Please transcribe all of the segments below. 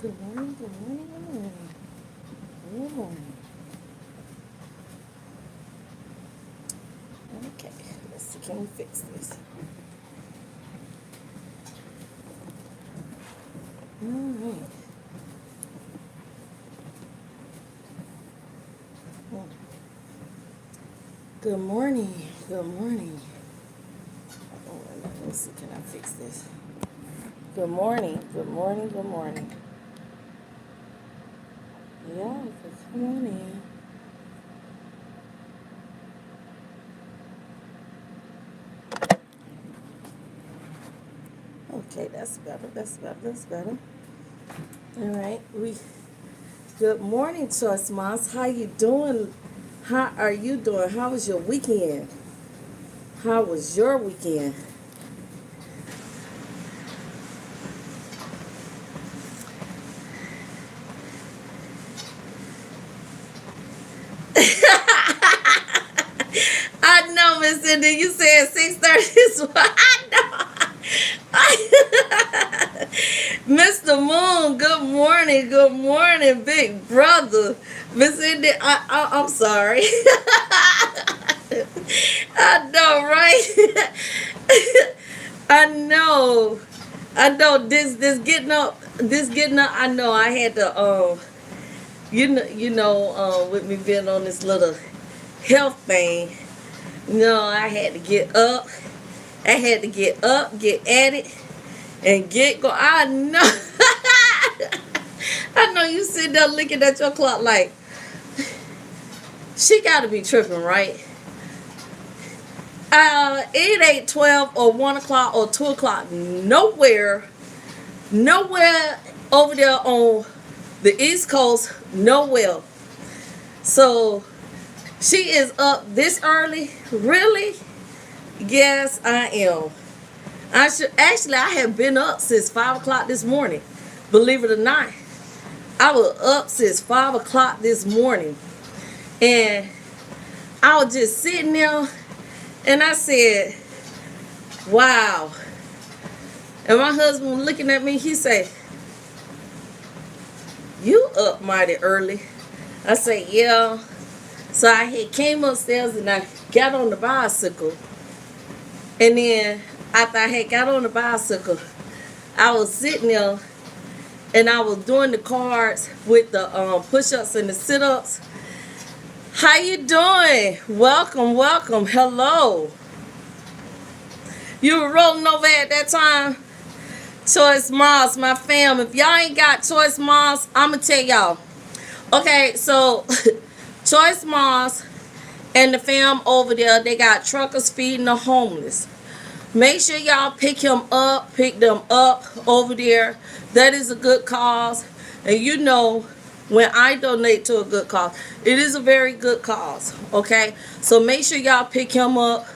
Good morning, good morning, good morning. Good morning. Okay, let's see, can we fix this? All right. Good morning, good morning. Oh, let's see, can I fix this? Good morning, good morning, good morning. Yeah, come on in. Okay, that's better, that's better, that's better. All right, good morning, Choice Moms. How you doing? How are you doing? How was your weekend? How was your weekend? I know, Miss Cindy. You said 6:30. I know. Mr. Moon, good morning. Good morning, big brother. Miss Cindy, I'm sorry. I know, right? I know. I know. This getting up. I know. I had to. With me being on this little health thing. No, I had to get up. I had to get up, get at it, and get go. I know. I know you sitting there looking at your clock like, she got to be tripping, right? It ain't 12 or 1 o'clock or 2 o'clock. Nowhere over there on the East Coast, nowhere. So she is up this early? Really? Yes, I am. I have been up since 5 o'clock this morning. Believe it or not. I was up since 5 o'clock this morning. And I was just sitting there and I said, wow. And my husband was looking at me, he said, you up mighty early. I said, yeah. So I had came upstairs and I got on the bicycle. And then after I had got on the bicycle, I was sitting there and I was doing the cards with the push-ups and the sit-ups. How you doing? Welcome, welcome. Hello. You were rolling over at that time? Choice Moms, my fam. If y'all ain't got Choice Moms, I'ma tell y'all. Okay, so Choice Moms and the fam over there, they got truckers feeding the homeless. Make sure y'all pick them up over there. That is a good cause. And you know, when I donate to a good cause, it is a very good cause. Okay? So make sure y'all pick him up.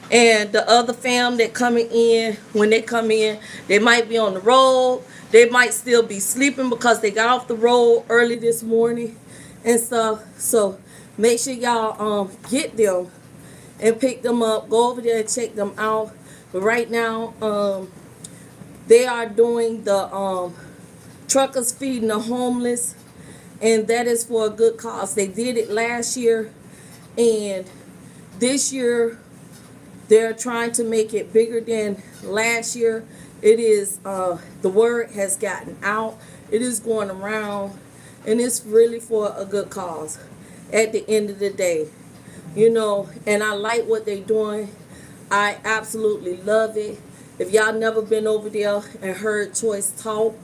And the other fam that coming in, when they come in, they might be on the road. They might still be sleeping because they got off the road early this morning and stuff. So make sure y'all get them and pick them up. Go over there and check them out. But right now, they are doing the truckers feeding the homeless, and that is for a good cause. They did it last year, and this year they're trying to make it bigger than last year. It is the word has gotten out. It is going around, and it's really for a good cause. At the end of the day, and I like what they're doing. I absolutely love it. If y'all never been over there and heard Choice talk,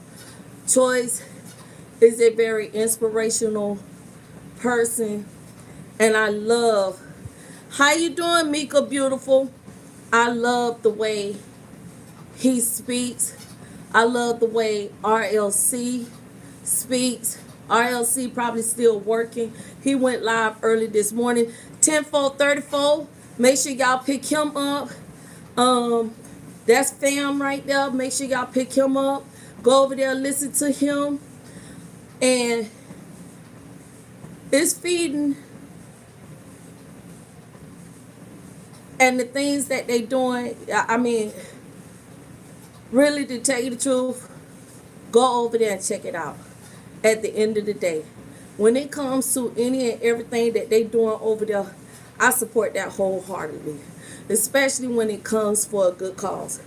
Choice is a very inspirational person, and I love. How you doing, Mika Beautiful? I love the way he speaks. I love the way RLC speaks. RLC probably still working. He went live early this morning. 10-4-34. Make sure y'all pick him up. That's fam right there. Make sure y'all pick him up. Go over there, listen to him. And it's feeding. And the things that they doing, I mean, really, to tell you the truth, go over there and check it out. at the end of the day. When it comes to any and everything that they doing over there, I support that wholeheartedly, especially when it comes for a good cause.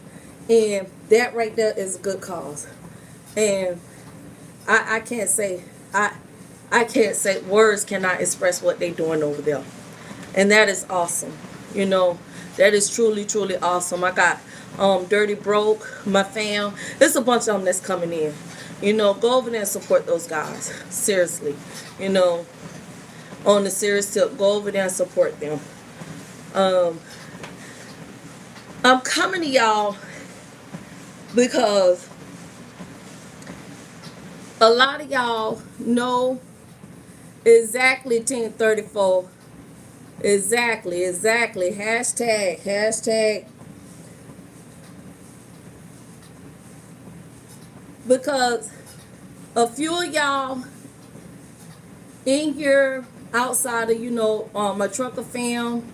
And that right there is a good cause. And I can't say I can't say words cannot express what they doing over there. And that is awesome. You know, that is truly, truly awesome. I got Dirty Broke, my fam. There's a bunch of them that's coming in. You know, go over there and support those guys. Seriously. You know, on the serious tip, go over there and support them. I'm coming to y'all because a lot of y'all know exactly 1034. Exactly. Hashtag. Because a few of y'all in here outside of, my trucker fam,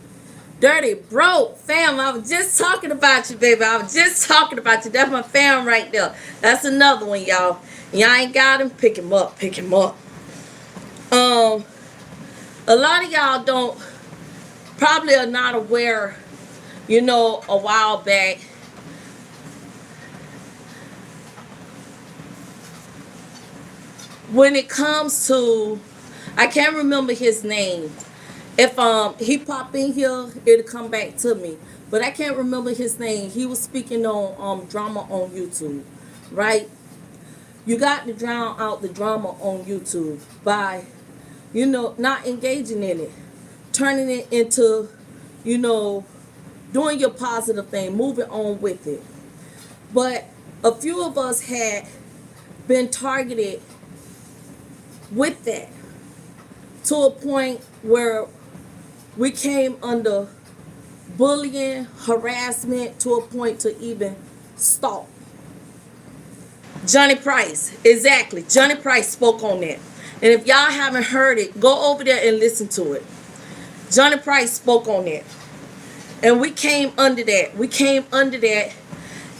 Dirty Broke fam, I was just talking about you, baby. I was just talking about you. That's my fam right there. That's another one, y'all. Y'all ain't got him, pick him up. A lot of y'all probably are not aware, a while back, when it comes to, I can't remember his name. If he pop in here, it'll come back to me. But I can't remember his name. He was speaking on drama on YouTube, right? You got to drown out the drama on YouTube by, not engaging in it, turning it into, doing your positive thing, moving on with it. But a few of us had been targeted with that to a point where we came under bullying, harassment, to a point to even stalk. Johnny Price, exactly. Johnny Price spoke on that. And if y'all haven't heard it, go over there and listen to it. Johnny Price spoke on that. And we came under that.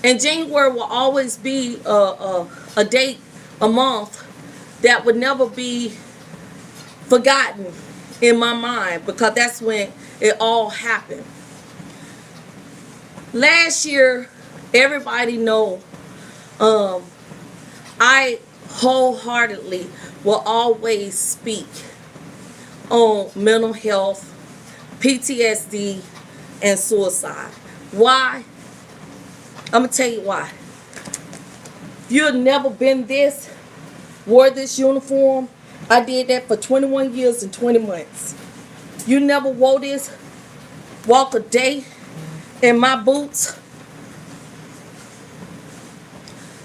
And January will always be a date, a month that would never be forgotten in my mind, because that's when it all happened. Last year, everybody know, I wholeheartedly will always speak on mental health, PTSD, and suicide. Why? I'm going to tell you why. You've never been this, wore this uniform. I did that for 21 years and 20 months. You never wore this, walk a day in my boots.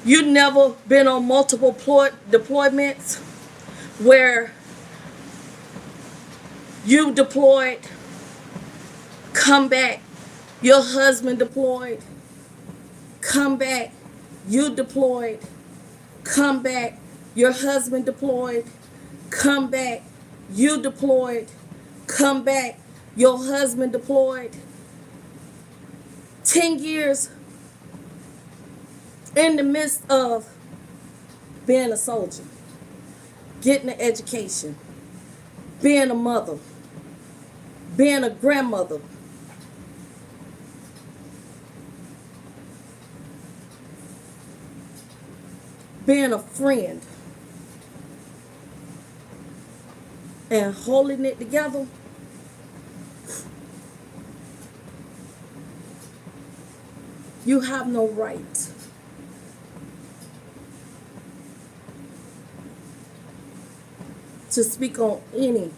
You never been on multiple deployments where you deployed, come back, your husband deployed, come back, you deployed, come back, your husband deployed, come back, you deployed, come back, your husband deployed. 10 years in the midst of being a soldier, getting an education, being a mother, being a grandmother, being a friend, and holding it together. You have no right to speak on anything.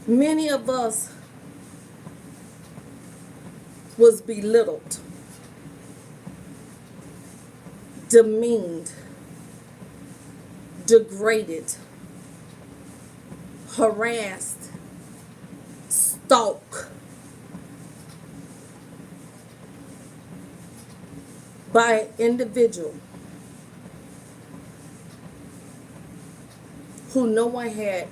Many of us was belittled, demeaned, degraded, harassed, stalked by an individual who no one had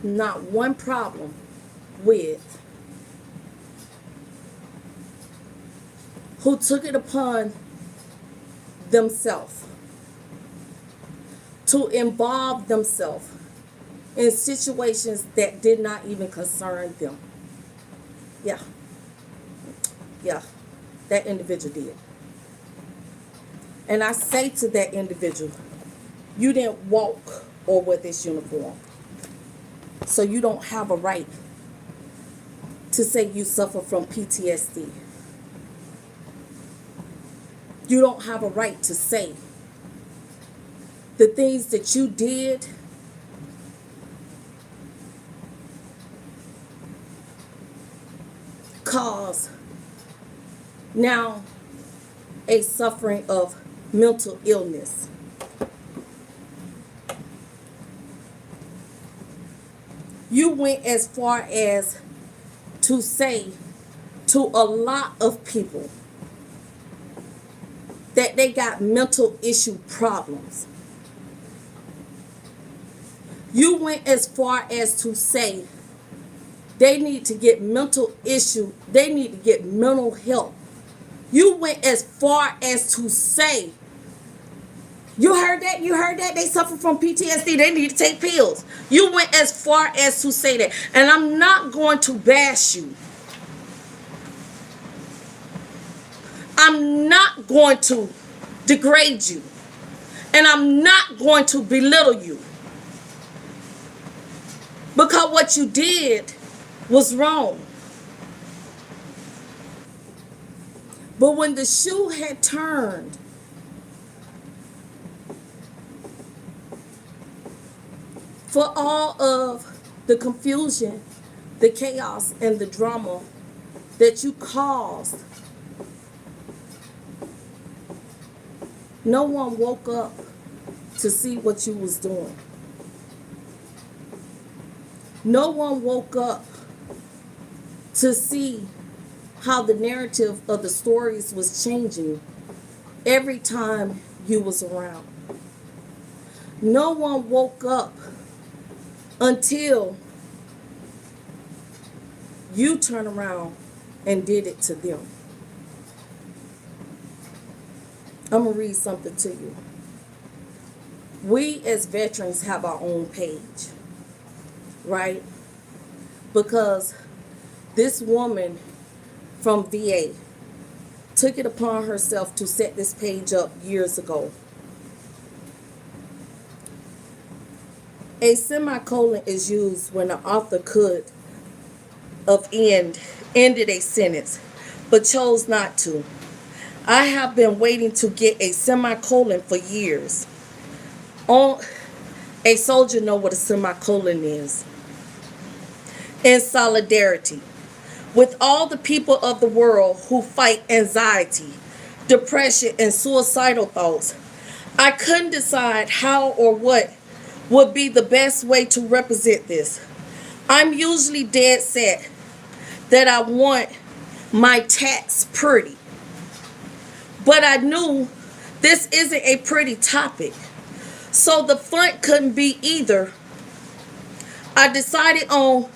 not one problem with. who took it upon themselves to involve themselves in situations that did not even concern them. Yeah. Yeah. That individual did. And I say to that individual, you didn't walk or wear this uniform. So you don't have a right to say you suffer from PTSD. You don't have a right to say the things that you did cause now a suffering of mental illness. You went as far as to say to a lot of people that they got mental issue problems. You went as far as to say they need to get mental issue, they need to get mental help. You went as far as to say, you heard that, they suffer from PTSD, they need to take pills. You went as far as to say that. And I'm not going to bash you. I'm not going to degrade you. And I'm not going to belittle you. Because what you did was wrong. But when the shoe had turned, for all of the confusion, the chaos, and the drama that you caused, no one woke up to see what you was doing. No one woke up to see how the narrative of the stories was changing every time you was around. No one woke up until you turn around and did it to them. I'm going to read something to you. We as veterans have our own page, right? Because this woman from VA took it upon herself to set this page up years ago. A semicolon is used when the author could have ended a sentence, but chose not to. I have been waiting to get a semicolon for years. A soldier know what a semicolon is. In solidarity with all the people of the world who fight anxiety, depression, and suicidal thoughts, I couldn't decide how or what would be the best way to represent this. I'm usually dead set that I want my tats pretty, but I knew this isn't a pretty topic, so the font couldn't be either. I decided on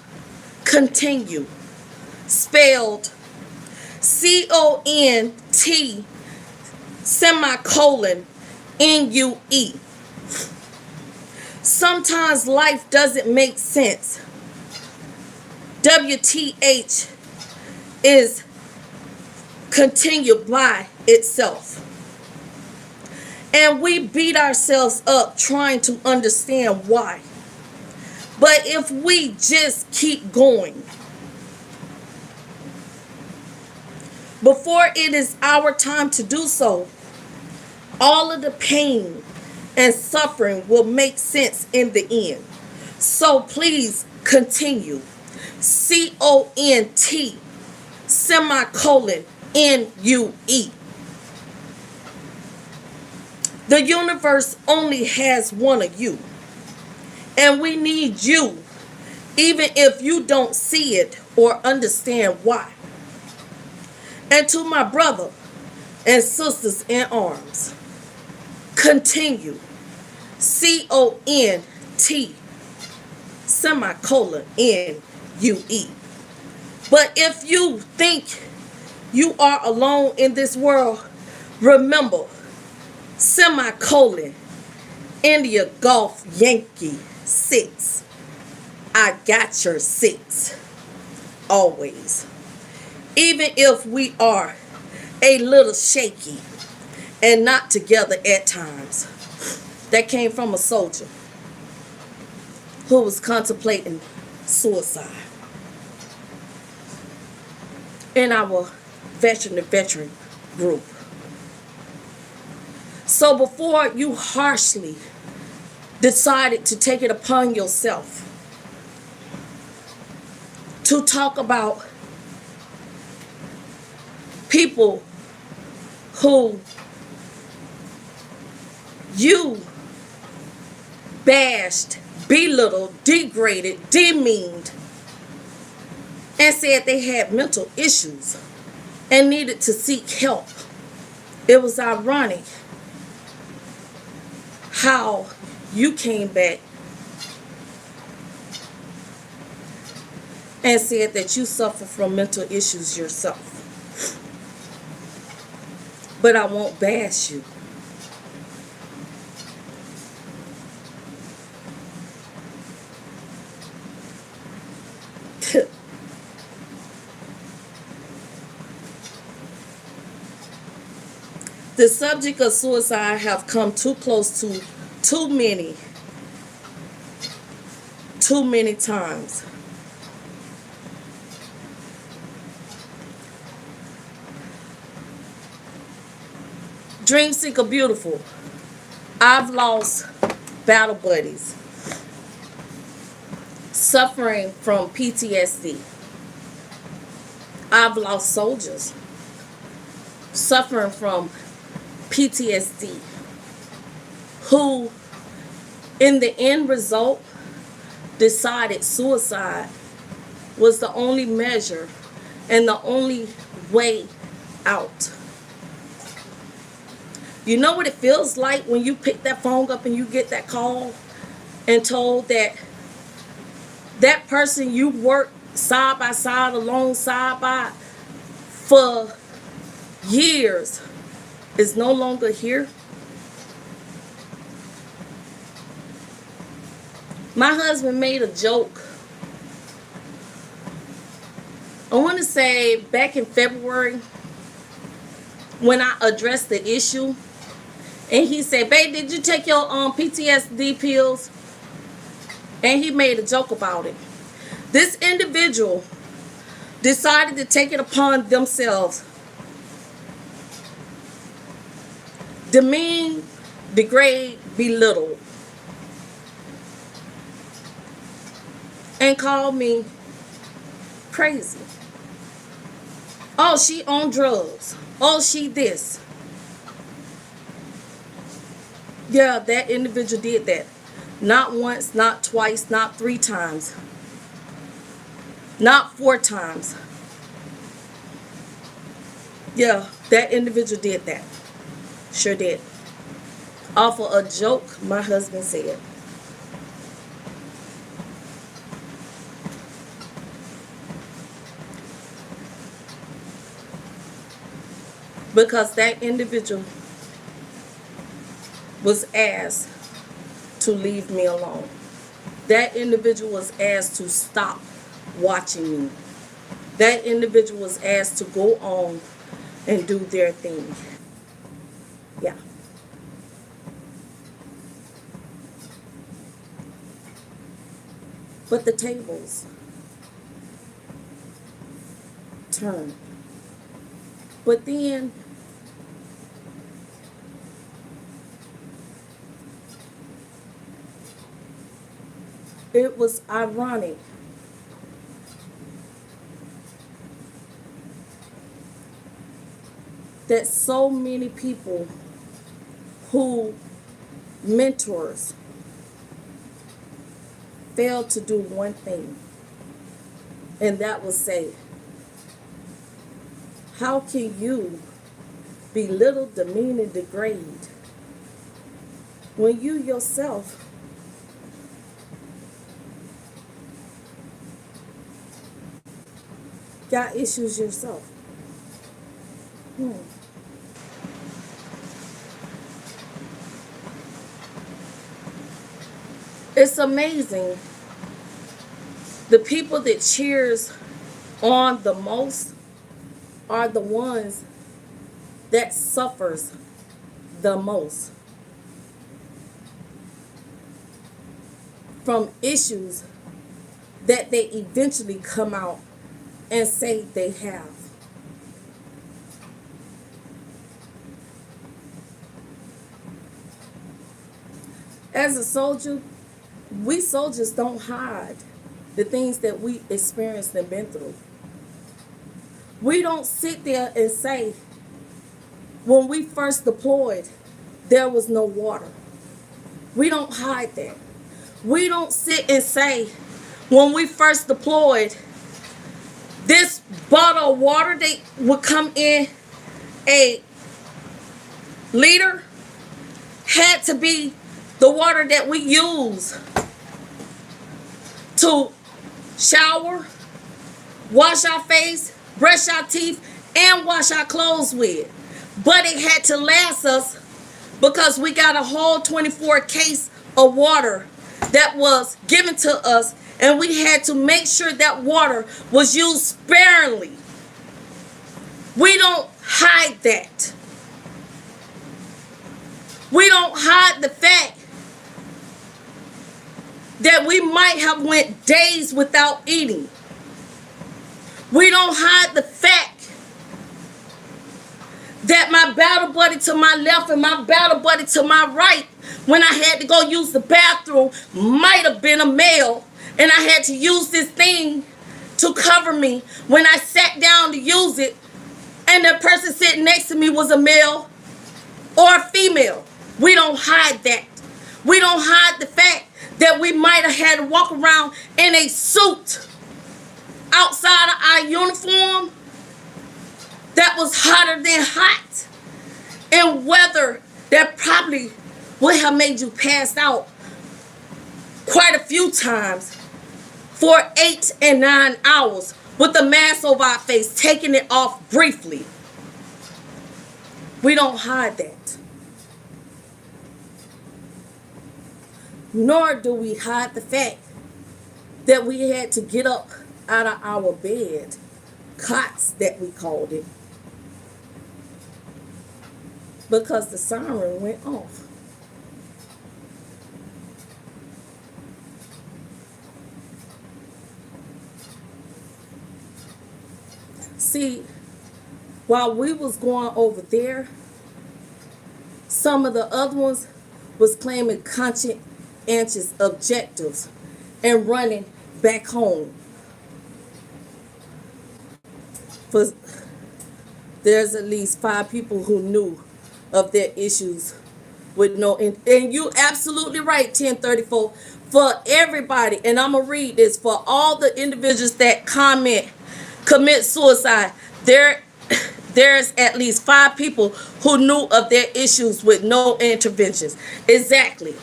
continue, spelled CONT semicolon NUE. Sometimes life doesn't make sense. WTH is continued by itself. And we beat ourselves up trying to understand why. But if we just keep going, before it is our time to do so, all of the pain and suffering will make sense in the end. So please continue. CONT semicolon NUE. The universe only has one of you. And we need you, even if you don't see it or understand why. And to my brother and sisters in arms, continue. CONT semicolon NUE. But if you think You are alone in this world. Remember, semicolon, India Golf Yankee 6. I got your 6. Always. Even if we are a little shaky and not together at times. That came from a soldier who was contemplating suicide in our veteran group. So before you harshly decided to take it upon yourself to talk about people who you bashed, belittled, degraded, demeaned, and said they had mental issues and needed to seek help. It was ironic how you came back and said that you suffer from mental issues yourself. But I won't bash you. The subject of suicide have come too close to too many times. Dream Seeker Beautiful. I've lost battle buddies suffering from PTSD. I've lost soldiers suffering from PTSD who in the end result decided suicide was the only measure and the only way out. You know what it feels like when you pick that phone up and you get that call and told that that person you worked side by side, alongside by for years is no longer here? My husband made a joke. I want to say back in February when I addressed the issue, and he said, "Babe, did you take your PTSD pills?" And he made a joke about it. This individual decided to take it upon themselves, demean, degrade, belittle, and call me crazy. Oh, she on drugs. Oh, she this. Yeah, that individual did that. Not once, not twice, not 3 times. Not 4 times. Yeah, that individual did that. Sure did. Off of a joke my husband said. Because that individual was asked to leave me alone. That individual was asked to stop watching me. That individual was asked to go on and do their thing. Yeah. But the tables turned. But then it was ironic that so many people who mentors failed to do one thing, and that was say, how can you belittle, demean, and degrade when you yourself got issues yourself? It's amazing. The people that cheers on the most are the ones that suffers the most from issues that they eventually come out and say they have. As a soldier, we soldiers don't hide the things that we experienced and been through. We don't sit there and say, when we first deployed, there was no water. We don't hide that. We don't sit and say, when we first deployed, this bottle of water, they would come in, a liter, had to be the water that we use to shower, wash our face, brush our teeth, and wash our clothes with. But it had to last us because we got a whole 24 case of water that was given to us, and we had to make sure that water was used sparingly. We don't hide that. We don't hide the fact that we might have went days without eating. We don't hide the fact that my battle buddy to my left and my battle buddy to my right, when I had to go use the bathroom, might have been a male, and I had to use this thing to cover me when I sat down to use it, and the person sitting next to me was a male or a female. We don't hide that. We don't hide the fact that we might have had to walk around in a suit outside of our uniform that was hotter than hot, and weather that probably would have made you pass out quite a few times for 8 and 9 hours with the mask over our face, taking it off briefly. We don't hide that. Nor do we hide the fact that we had to get up out of our bed, cots that we called it, because the siren went off. See, while we was going over there, some of the other ones was claiming conscientious objectives and running back home. For there's at least 5 people who knew of their issues with no, and you absolutely right, 1034, for everybody, and I'm gonna read this for all the individuals that commit suicide. There's at least 5 people who knew of their issues with no interventions. Exactly.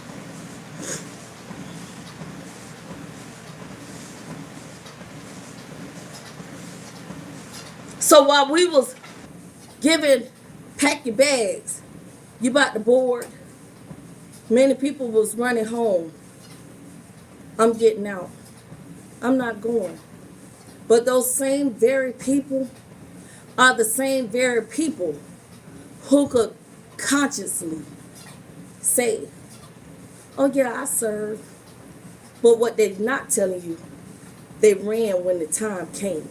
So while we was giving, pack your bags, you about to board, many people was running home. I'm getting out. I'm not going. But those same very people are the same very people who could consciously say, oh yeah, I served. But what they're not telling you, they ran when the time came.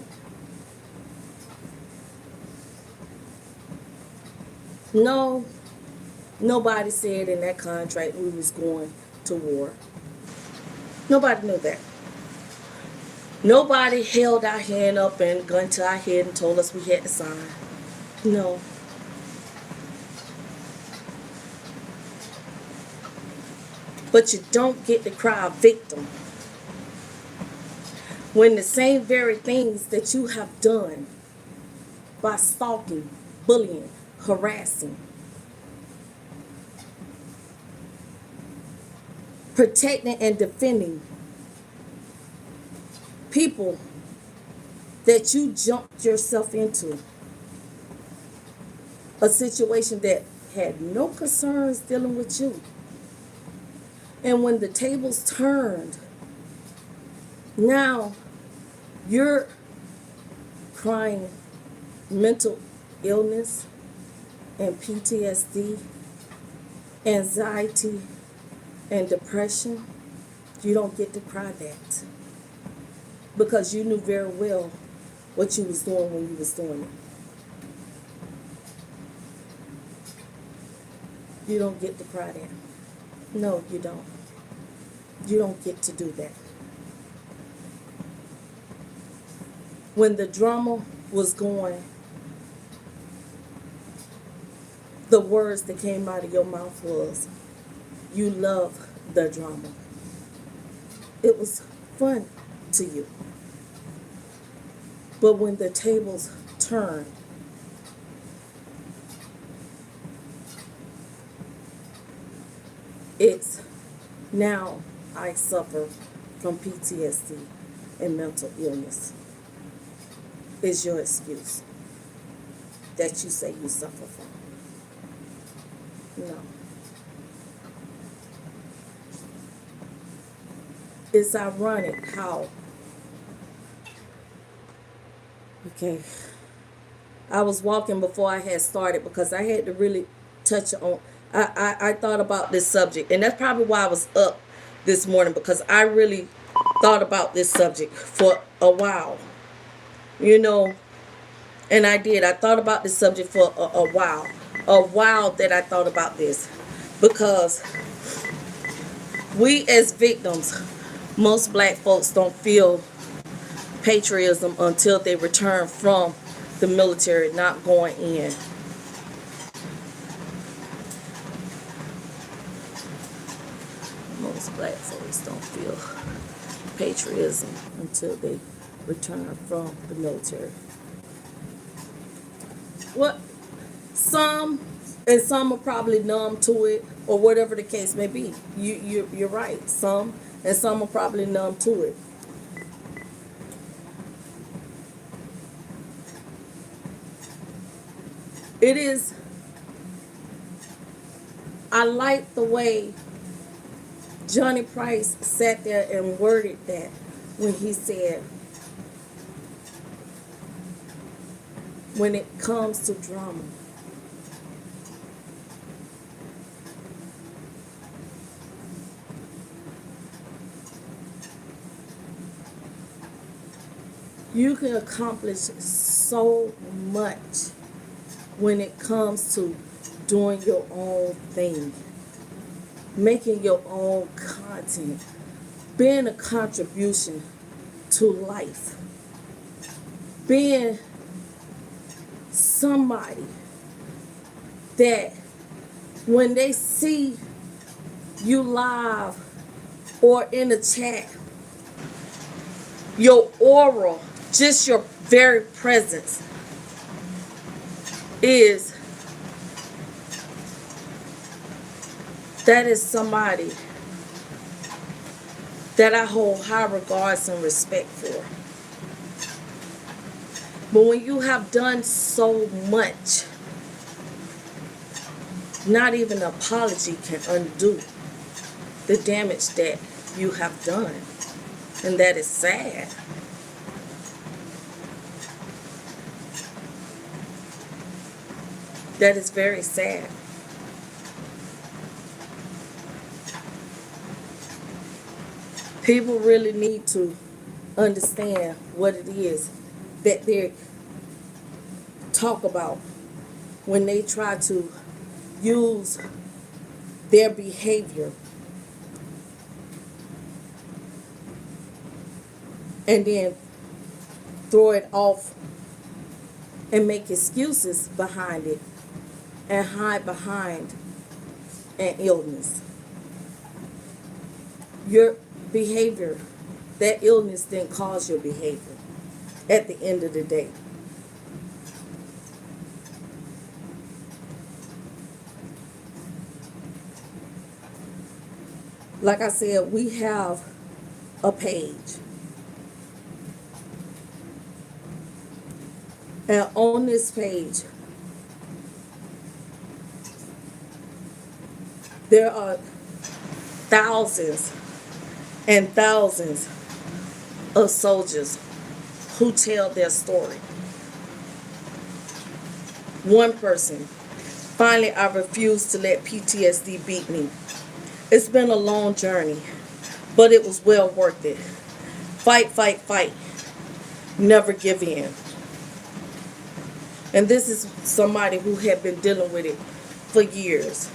No, nobody said in that contract we was going to war. Nobody knew that. Nobody held our hand up and gun to our head and told us we had to sign. No. But you don't get to cry victim when the same very things that you have done by stalking, bullying, harassing, protecting and defending people that you jumped yourself into, a situation that had no concerns dealing with you. And when the tables turned, now you're crying mental illness and PTSD, anxiety, and depression. You don't get to cry that because you knew very well what you was doing when you was doing it. You don't get to cry that. No, you don't. You don't get to do that. When the drama was going, the words that came out of your mouth was, you love the drama. It was fun to you. But when the tables turned, it's now I suffer from PTSD and mental illness. Is your excuse that you say you suffer from. No. It's ironic how, okay, I was walking before I had started because I had to really touch on, I thought about this subject, and that's probably why I was up this morning, because I really thought about this subject for a while, you know, and I did. I thought about this subject for a while that I thought about this, because we as victims, most black folks don't feel patriotism until they return from the military, not going in. Most black folks don't feel patriotism until they return from the military. What? Some are probably numb to it, or whatever the case may be. You're right. Some are probably numb to it. It is. I like the way Johnny Price sat there and worded that when he said, when it comes to drama, you can accomplish so much when it comes to doing your own thing, making your own content, being a contribution to life, being somebody that when they see you live or in the chat, your aura, just your very presence that is somebody that I hold high regards and respect for. But when you have done so much, not even an apology can undo the damage that you have done. And that is sad. That is very sad. People really need to understand what it is that they talk about when they try to use their behavior and then throw it off and make excuses behind it and hide behind an illness. Your behavior, that illness didn't cause your behavior at the end of the day. Like I said, we have a page. And on this page, There are thousands and thousands of soldiers who tell their story. One person, finally, I refused to let PTSD beat me. It's been a long journey, but it was well worth it. Fight, fight, fight. Never give in. And this is somebody who had been dealing with it for years.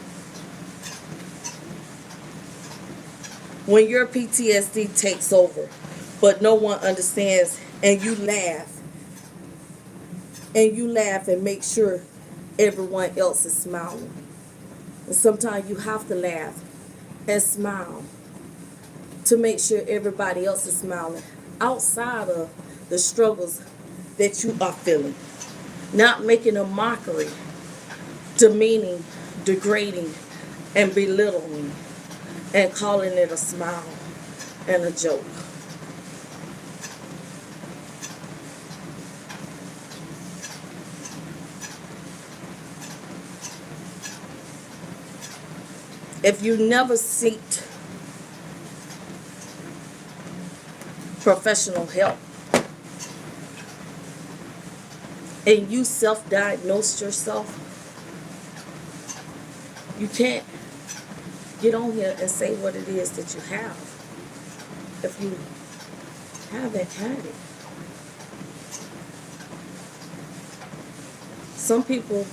When your PTSD takes over, but no one understands, and you laugh and make sure everyone else is smiling. And sometimes you have to laugh and smile to make sure everybody else is smiling outside of the struggles that you are feeling. Not making a mockery, demeaning, degrading, and belittling, and calling it a smile and a joke. If you never seek professional help and you self-diagnosed yourself, you can't get on here and say what it is that you have if you haven't had it. Some people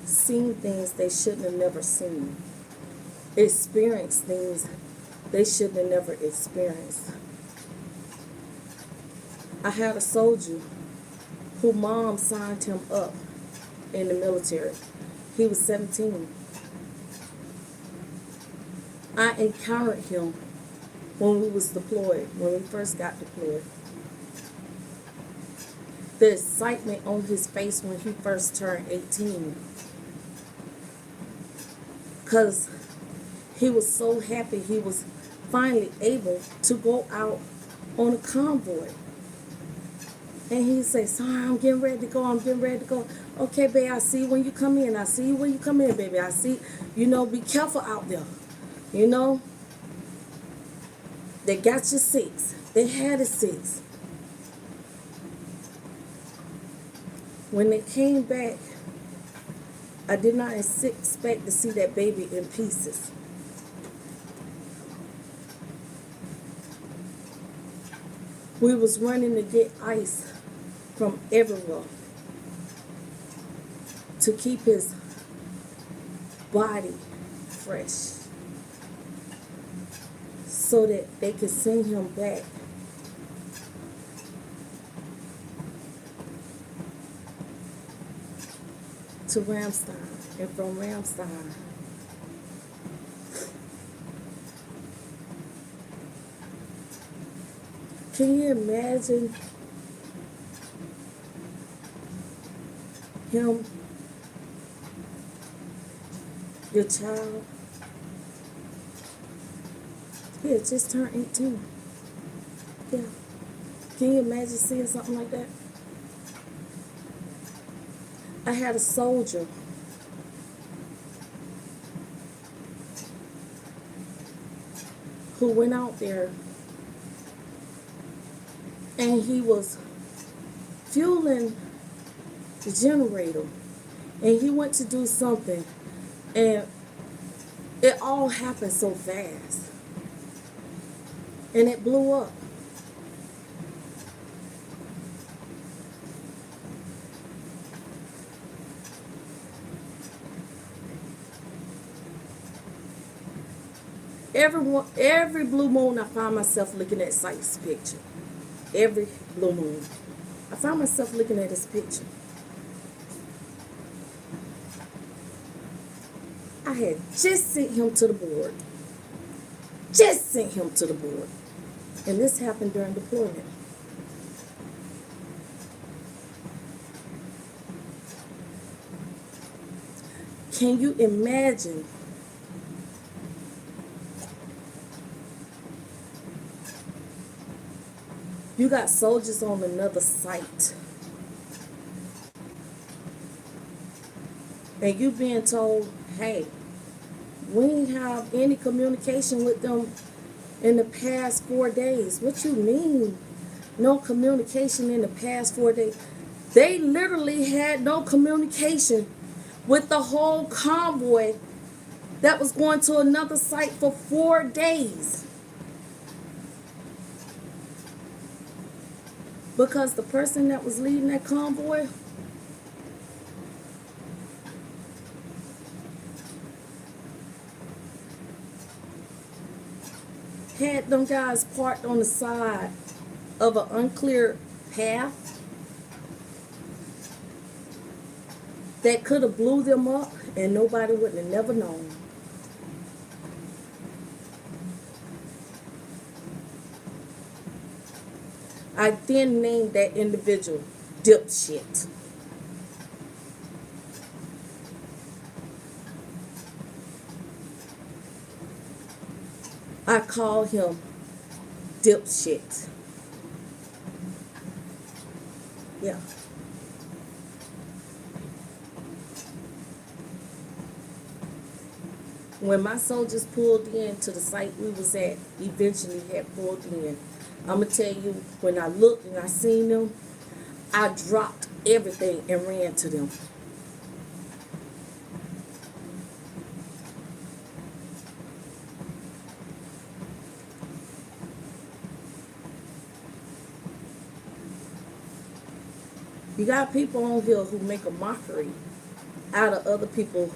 seen things they shouldn't have never seen, experienced things they shouldn't have never experienced. I had a soldier whose mom signed him up in the military. He was 17. I encountered him when we was deployed, when we first got deployed. The excitement on his face when he first turned 18. Because he was so happy he was finally able to go out on a convoy. And he said, "Sorry, I'm getting ready to go. Okay, babe, I see you when you come in. I see you when you come in, baby. I see, be careful out there. They got your six. They had a six." When they came back, I did not expect to see that baby in pieces. We was running to get ice from everywhere to keep his body fresh so that they could send him back to Ramstein, and from Ramstein can you imagine him, your child? He had just turned 18. Yeah. Can you imagine seeing something like that? I had a soldier who went out there and he was fueling the generator, and he went to do something, and it all happened so fast, and it blew up. Every blue moon, I find myself looking at Sykes' picture. Every blue moon, I find myself looking at his picture. I had just sent him to the board. And this happened during deployment. Can you imagine you got soldiers on another site and you being told, hey, We ain't have any communication with them in the past 4 days. What you mean? No communication in the past 4 days. They literally had no communication with the whole convoy that was going to another site for 4 days. Because the person that was leading that convoy had them guys parked on the side of an unclear path that could have blew them up and nobody would have never known. I then named that individual dipshit. I call him dipshit. Yeah. When my soldiers pulled in to the site we was at, eventually had pulled in, I'm going to tell you, when I looked and I seen them, I dropped everything and ran to them. You got people on here who make a mockery out of other people's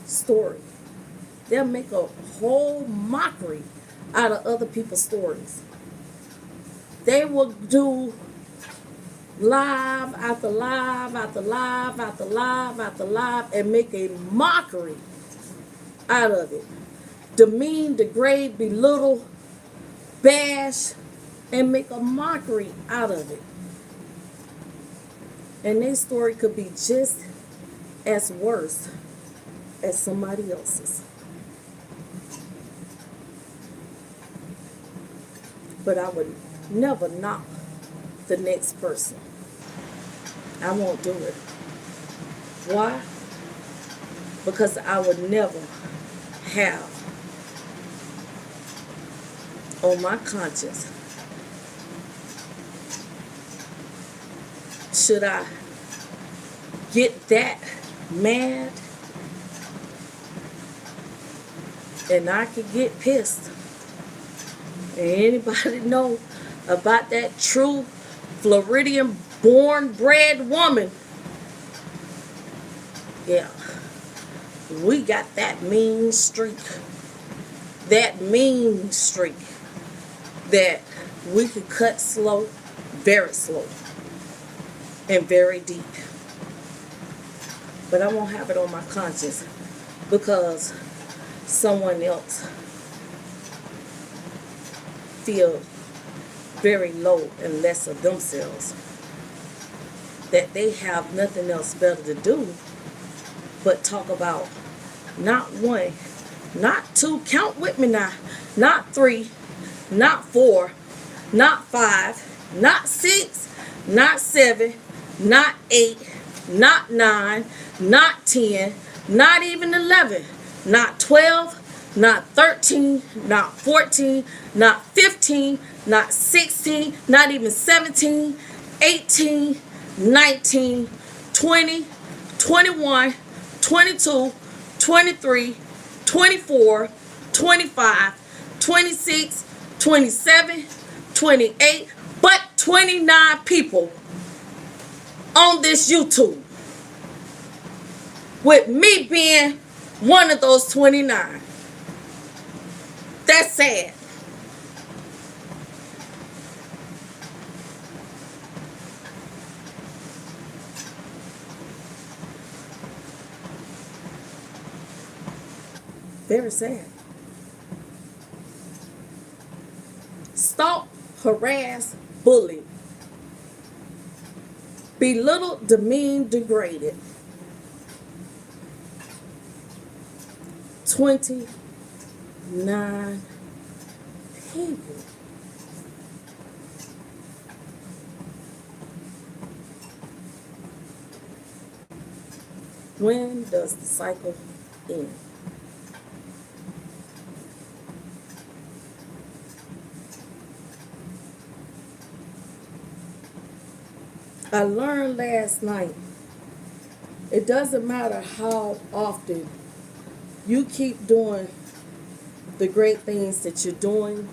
story. They'll make a whole mockery out of other people's stories. They will do live after live after live after live after live and make a mockery out of it. Demean, degrade, belittle, bash, and make a mockery out of it. And their story could be just as worse as somebody else's. But I would never knock the next person. I won't do it. Why? Because I would never have on my conscience, should I get that mad and I could get pissed. And anybody know about that true Floridian born bred woman? Yeah, we got that mean streak. That mean streak that we could cut slow, very slow, and very deep. But I won't have it on my conscience because someone else feel very low and less of themselves, that they have nothing else better to do but talk about not one, not two, count with me now, not three, not four, not five, not six, not seven, not 8, not 9, not 10, not even 11, not 12, not 13, not 14, not 15, not 16, not even 17, 18, 19, 20, 21, 22, 23, 24, 25, 26, 27, 28, but 29 people on this YouTube, with me being one of those 29. That's sad. Very sad. Stalk, harass, bully, belittle, demean, degraded. 29 people. When does the cycle end? I learned last night, it doesn't matter how often you keep doing the great things that you're doing,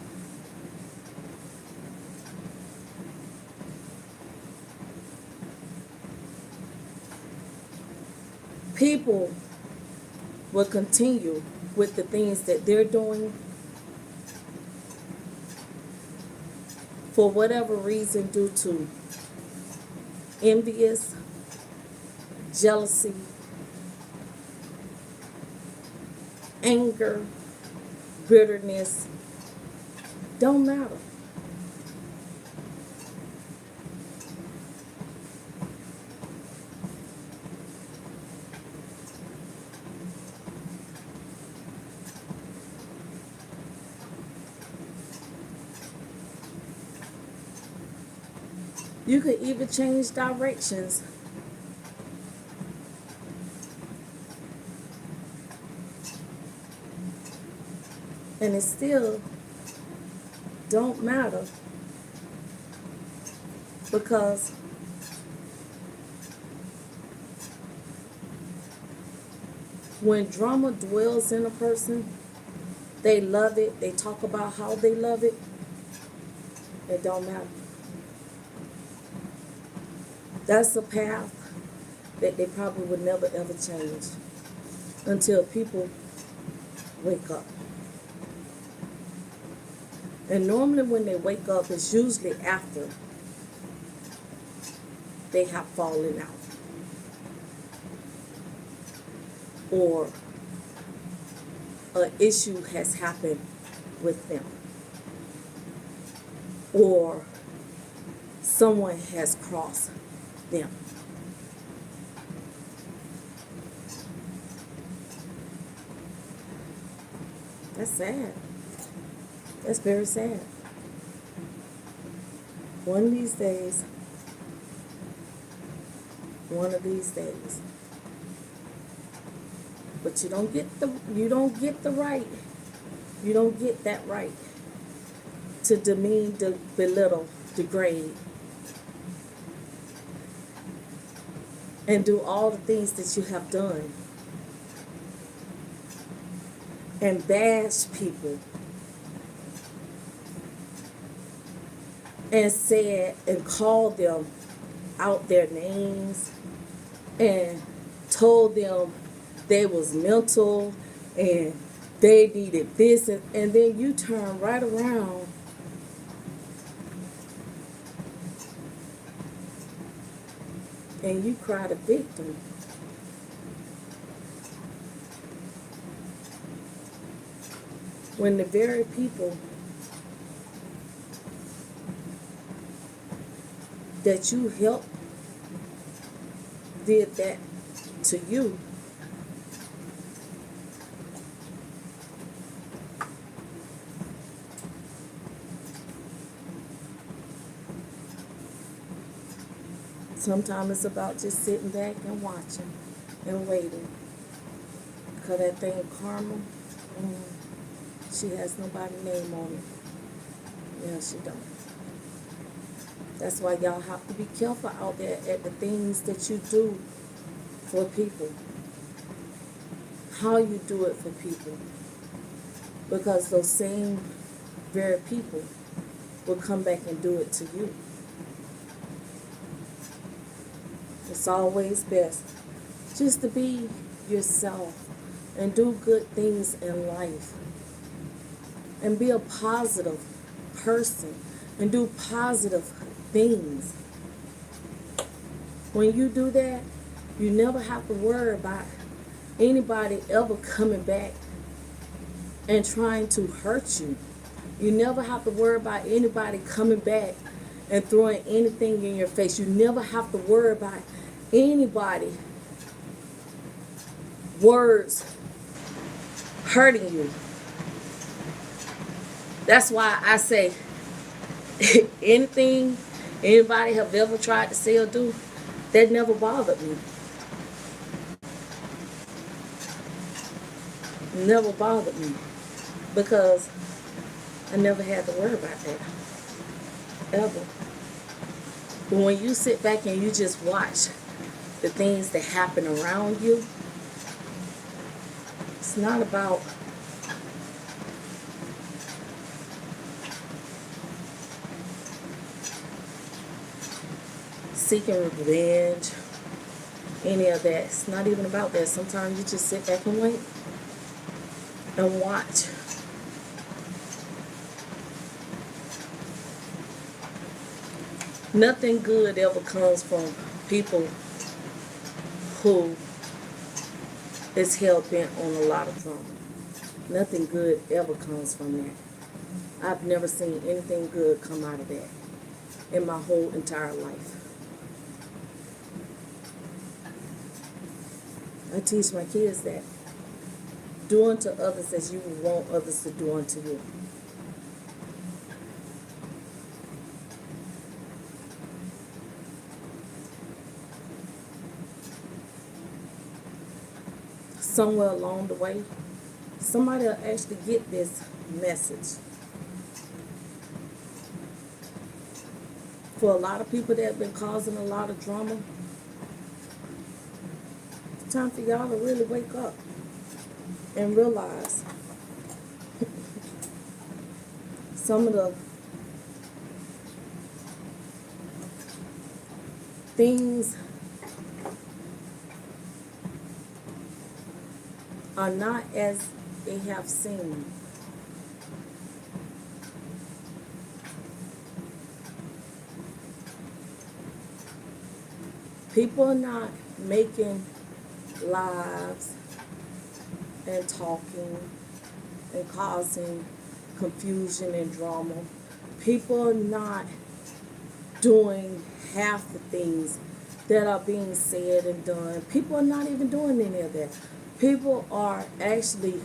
people will continue with the things that they're doing for whatever reason, due to envious, jealousy, anger, bitterness. Don't matter. You could even change directions. And it still don't matter, because when drama dwells in a person, they love it, they talk about how they love it, it don't matter. That's a path that they probably would never ever change until people wake up. And normally when they wake up, it's usually after they have fallen out, or an issue has happened with them, or someone has crossed them. That's sad. That's very sad. One of these days, but you don't get that right to demean, belittle, degrade, and do all the things that you have done, and bash people, and say it and call them out their names, and told them they was mental and they needed this, and then you turn right around and you cry the victim. When the very people that you helped did that to you, sometimes it's about just sitting back and watching and waiting. Because that thing, karma, she has nobody's name on it. Yeah, she don't. That's why y'all have to be careful out there at the things that you do for people. How you do it for people. Because those same very people will come back and do it to you. It's always best just to be yourself and do good things in life. And be a positive person and do positive things. When you do that, you never have to worry about anybody ever coming back and trying to hurt you. You never have to worry about anybody coming back and throwing anything in your face. You never have to worry about anybody words hurting you. That's why I say anything anybody have ever tried to say or do, that never bothered me. Never bothered me. Because I never had to worry about that. Ever. But when you sit back and you just watch the things that happen around you, it's not about seeking revenge, any of that. It's not even about that. Sometimes you just sit back and wait and watch. Nothing good ever comes from people who is hell-bent on a lot of drama. Nothing good ever comes from that. I've never seen anything good come out of that in my whole entire life. I teach my kids that. Do unto others as you would want others to do unto you. Somewhere along the way, somebody will actually get this message. For a lot of people that have been causing a lot of drama, it's time for y'all to really wake up and realize some of the things are not as they have seemed. People are not making lives and talking and causing confusion and drama. People are not doing half the things that are being said and done. People are not even doing any of that. People are actually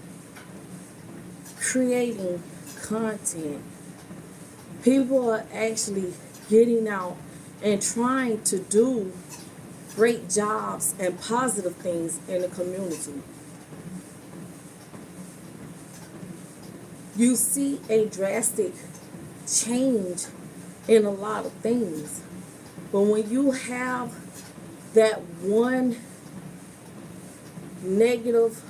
creating content. People are actually getting out and trying to do great jobs and positive things in the community. You see a drastic change in a lot of things. But when you have that one negative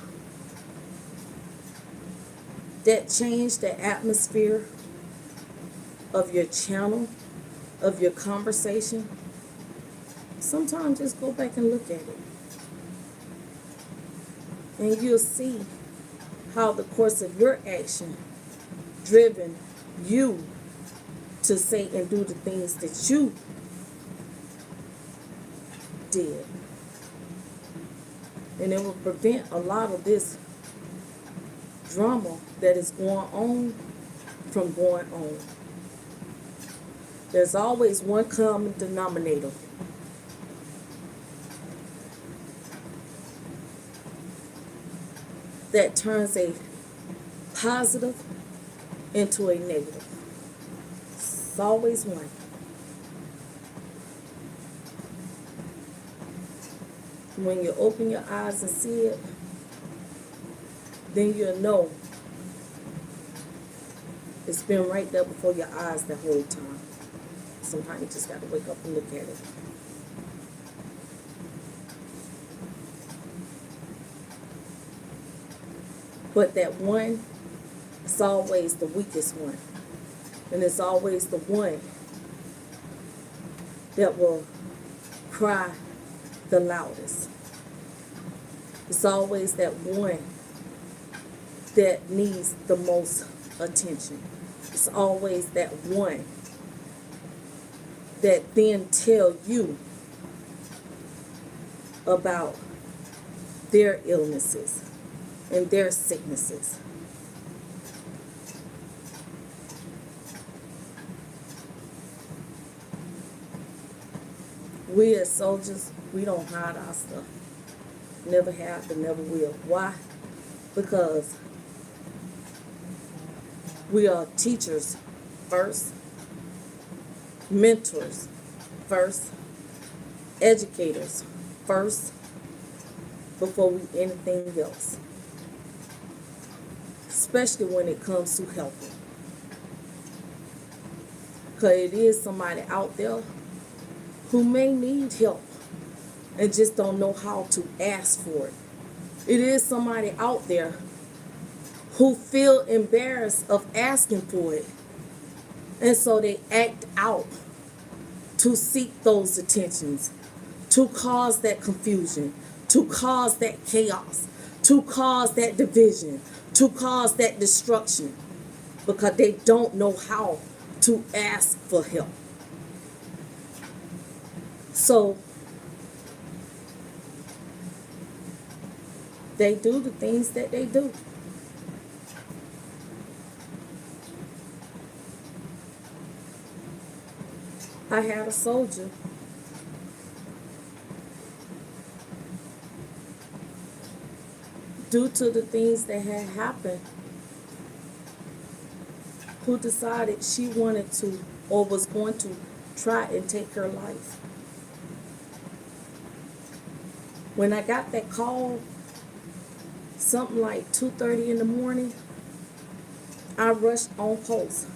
that changed the atmosphere of your channel, of your conversation, sometimes just go back and look at it. And you'll see how the course of your action driven you to say and do the things that you did. And it will prevent a lot of this drama that is going on from going on. There's always one common denominator. That turns a positive into a negative. It's always one. When you open your eyes and see it, then you'll know it's been right there before your eyes the whole time. Sometimes you just got to wake up and look at it. But that one is always the weakest one. And it's always the one that will cry the loudest. It's always that one that needs the most attention. It's always that one that then tell you about their illnesses and their sicknesses. We as soldiers, we don't hide our stuff. Never have and never will. Why? Because we are teachers first, mentors first, educators first, before we anything else. Especially when it comes to helping. Because it is somebody out there who may need help and just don't know how to ask for it. It is somebody out there who feel embarrassed of asking for it. And so they act out to seek those attentions, to cause that confusion, to cause that chaos, to cause that division, to cause that destruction, because they don't know how to ask for help. So they do the things that they do. I had a soldier due to the things that had happened who decided she wanted to or was going to try and take her life. When I got that call, something like 2:30 in the morning, I rushed on post.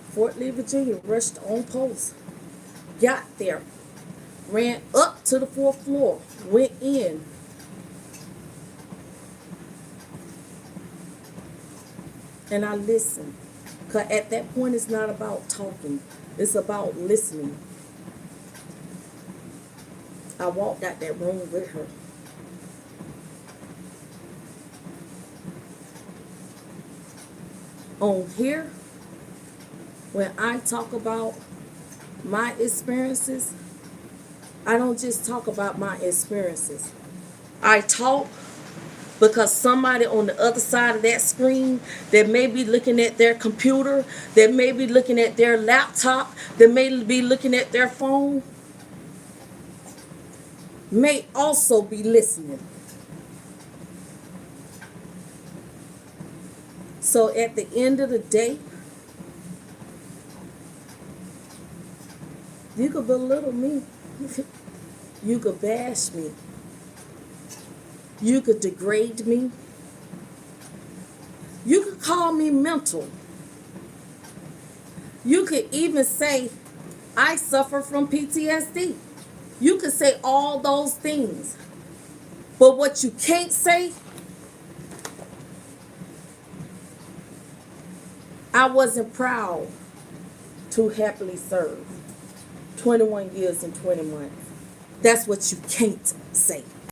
Fort Lee, Virginia, rushed on post. Got there, ran up to the 4th floor, went in. And I listened. Because at that point, it's not about talking. It's about listening. I walked out that room with her. On here, when I talk about my experiences, I don't just talk about my experiences. I talk because somebody on the other side of that screen that may be looking at their computer, that may be looking at their laptop, that may be looking at their phone, may also be listening. So at the end of the day, you could belittle me. You could bash me. You could degrade me. You could call me mental. You could even say, I suffer from PTSD. You could say all those things. But what you can't say, I wasn't proud to happily serve 21 years and 20 months. That's what you can't say.